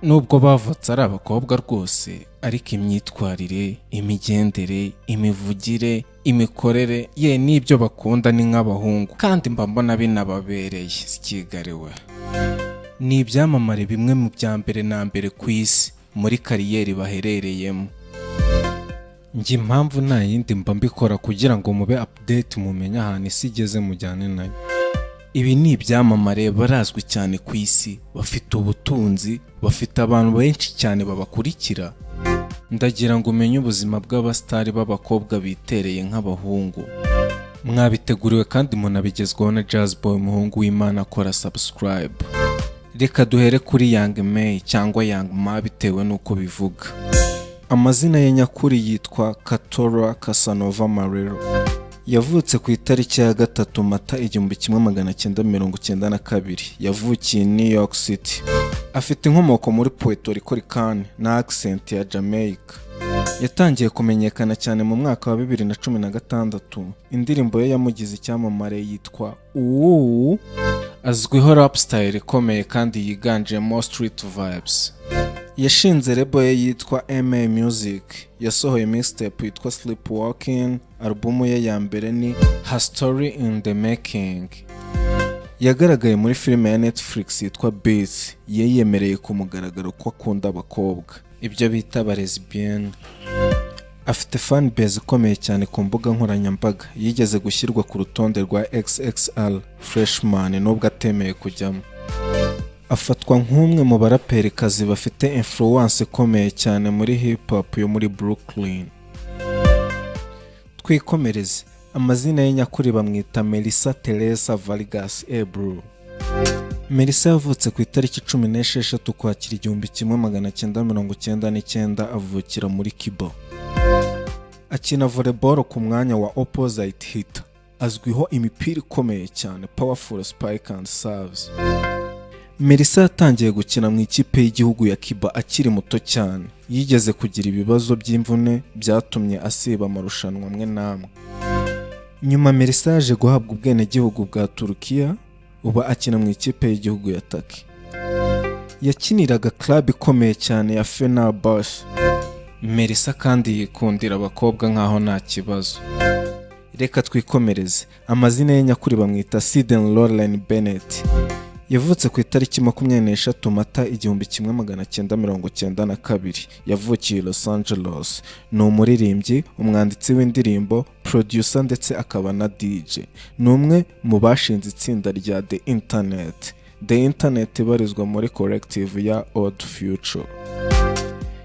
nubwo bavutse ari abakobwa rwose ariko imyitwarire, imigendere, imivugire, imikorere ye n'ibyo bakunda ni nk'abahungu kandi mba mbona binababereye sikigariwe. Ni ibyamamare bimwe mu bya mbere na mbere ku isi muri kariyeri baherereyemo. Njye impamvu nta yindi mba mbikora kugira ngo mube update mumenye ahantu isi igeze mujyane nayo. Ibi ni ibyamamare barazwi cyane ku isi, bafite ubutunzi, bafite abantu benshi cyane babakurikira. Ndagira ngo umenye ubuzima bw'abastari b'abakobwa bitereye nk'abahungu. Mwabiteguriwe kandi munabigezwaho na Jazz Boy umuhungu w'Imana. Akora subscribe. Reka duhere kuri Young May cyangwa Young Ma bitewe n'uko bivuga. Amazina ye nyakuri yitwa Katora Casanova Marrero. Yavutse ku itariki ya 3 Mata 1992. Yavukiye New York City. Afite inkomoko muri Puerto Rico na accent ya Jamaica. Yatangiye kumenyekana cyane mu mwaka wa 2016. Indirimbo ye yamugize icyamamare yitwa Uuu. Azwiho rap style ikomeye kandi yiganjemo street vibes. Yashinze Reba ye yitwa MA Music. Yasohoye mixtape yitwa Sleepwalking. Albumu ye ya mbere ni Her Story in the Making. Yagaragaye muri filime ya Netflix yitwa Bose. Yemereye ku mugaragaro ko akunda abakobwa, ibyo bita lesbienne. Afite fan base ikomeye cyane ku mbuga nkoranyambaga. Yigeze gushyirwa ku rutonde rwa XXL Freshman nubwo atemeye kujyamo. Afatwa nk'umwe mu baraperikazi bafite influence ikomeye cyane muri hip hop yo muri Brooklyn. Twikomereze. Amazina ye nyakuri bamwita Melissa Teresa Vargas Ebru. Melissa yavutse ku itariki 16 Ukwakira 1999. Avukira muri Cuba. Akina volleyball ku mwanya wa opposite hitter. Azwiho imipira ikomeye cyane, powerful spike and serves. Melissa yatangiye gukina mu ikipe y'igihugu ya Cuba akiri muto cyane. Yigeze kugira ibibazo by'imvune byatumye asiba amarushanwa amwe n'amwe. Nyuma Melissa yaje guhabwa ubwenegihugu bwa Turukiya. Uba akina mu ikipe y'igihugu ya Turkey. Yakiniraga club ikomeye cyane ya Fenerbahce. Melissa kandi yikundira abakobwa nkaho nta kibazo. Reka twikomereze. Amazina ye nyakuri bamwita Siden Lauren Bennett. Yavutse ku itariki 23 Mata 1992. Yavukiye Los Angeles. Ni umuririmbyi, umwanditsi w'indirimbo, producer ndetse akaba na DJ. Ni umwe mu bashinze itsinda rya The Internet. The Internet ibarizwa muri collective ya Odd Future.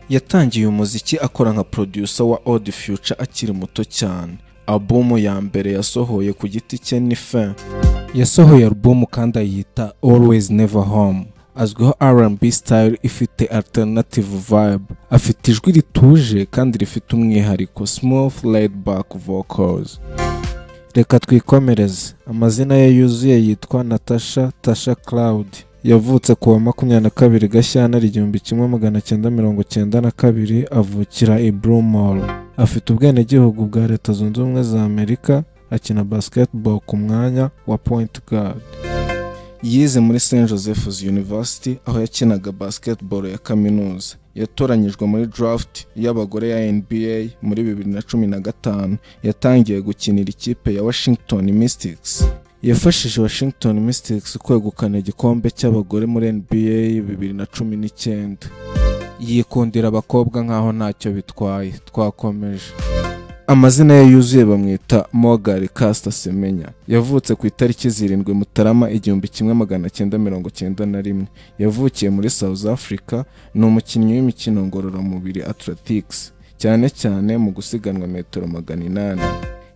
Yatangiye umuziki akora nka producer wa Odd Future akiri muto cyane. Albumu ya mbere yasohoye ku giti cye ni Fin. Yasohoye albumu kandi ayita Always Never Home. Azwiho R&B style ifite alternative vibe. Afite ijwi rituje kandi rifite umwihariko, smooth laid back vocals. Reka twikomereze. Amazina ye yuzuye yitwa Natasha Tasha Cloud. Yavutse ku wa 22 Gashyantare 1992. Avukira i Brumall. Afite ubwenegihugu bwa Leta Zunze Ubumwe za Amerika. Akina basketball ku mwanya wa point guard. Yize muri St. Joseph's University aho yakinaga basketball ya kaminuza. Yatoranyijwe muri draft y'abagore ya NBA muri 2015. Yatangiye gukinira ikipe ya Washington Mystics. Yafashije Washington Mystics kwegukana igikombe cy'abagore muri NBA 2019. Yikundira abakobwa nkaho ntacyo bitwaye. Twakomeje. Amazina ye yuzuye bamwita Mogali Casta Semenya. Yavutse ku itariki 7 Mutarama 1991. Yavukiye muri South Africa. Ni umukinnyi w'imikino ngororamubiri athletics, cyane cyane mu gusiganwa metero 800.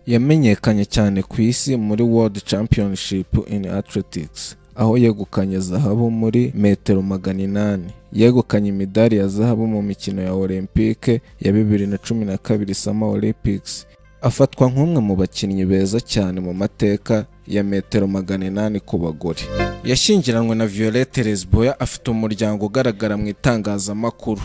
Yamenyekanye cyane ku isi muri World Championship in Athletics, aho yegukanye zahabu muri metero 800. Yegukanye imidari ya zahabu mu mikino ya Olympique ya 2012 Summer Olympics. Afatwa nk'umwe mu bakinnyi beza cyane mu mateka ya metero 800 ku bagore. Yashyingiranywe na Violette Lesboya. Afite umuryango ugaragara mu itangazamakuru.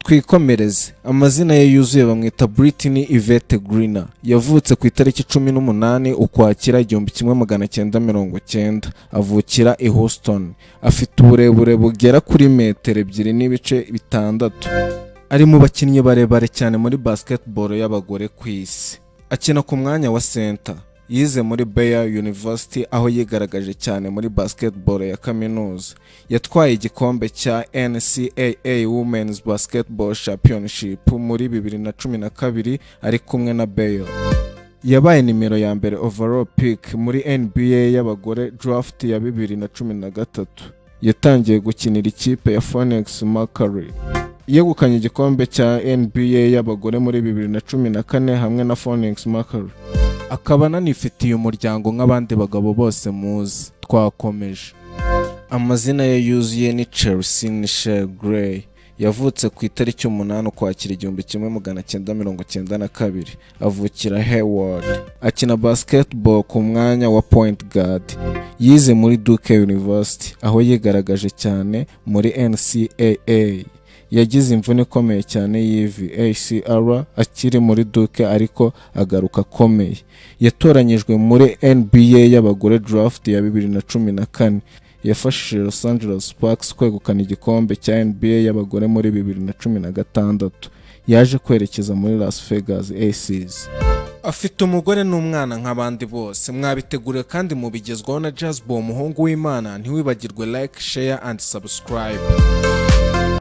twikomereze. Amazina ye yuzuye bamwita Britney Yvette Griner. Yavutse ku itariki 18 Ukwakira 1990. Avukira i Houston. Afite uburebure bugera kuri metero 2.6. Ari mu bakinnyi barebare cyane muri basketball y'abagore ku isi. Akina ku mwanya wa center. Yize muri Boii University aho yigaragaje cyane muri basketball ya kaminuza. Yatwaye igikombe cya NCAA Women's Basketball Championship muri 2012 ari kumwe na Boii. Yabaye nimero ya mbere overall pick muri NBA y'abagore draft ya 2013. Yatangiye gukinira ikipe ya Phoenix Mercury. Yegukanye igikombe cya NBA y'abagore muri 2014 hamwe na Phoenix Mercury. Akaba ananifitiye umuryango nk'abandi bagabo bose muzi. Twakomeje. Amazina ye yuzuye ni Chelsea Michelle Gray. Yavutse ku itariki 8 Ukwakira 1992. Avukira Hayward. Akina basketball ku mwanya wa point guard. Yize muri Duke University aho yigaragaje cyane muri NCAA. Yagize imvune ikomeye cyane y'ivi ACR akiri muri Duke ariko agaruka akomeye. Yatoranyijwe muri NBA y'abagore draft ya 2014. Yafashije Los Angeles Sparks kwegukana igikombe cya NBA y'abagore muri 2016. Yaje kwerekeza muri Las Vegas Aces. Afite umugore n'umwana nk'abandi bose. Mwabitegure kandi mubigezwaho na Jazz Bo umuhungu w'Imana. Ntiwibagirwe like, share and subscribe.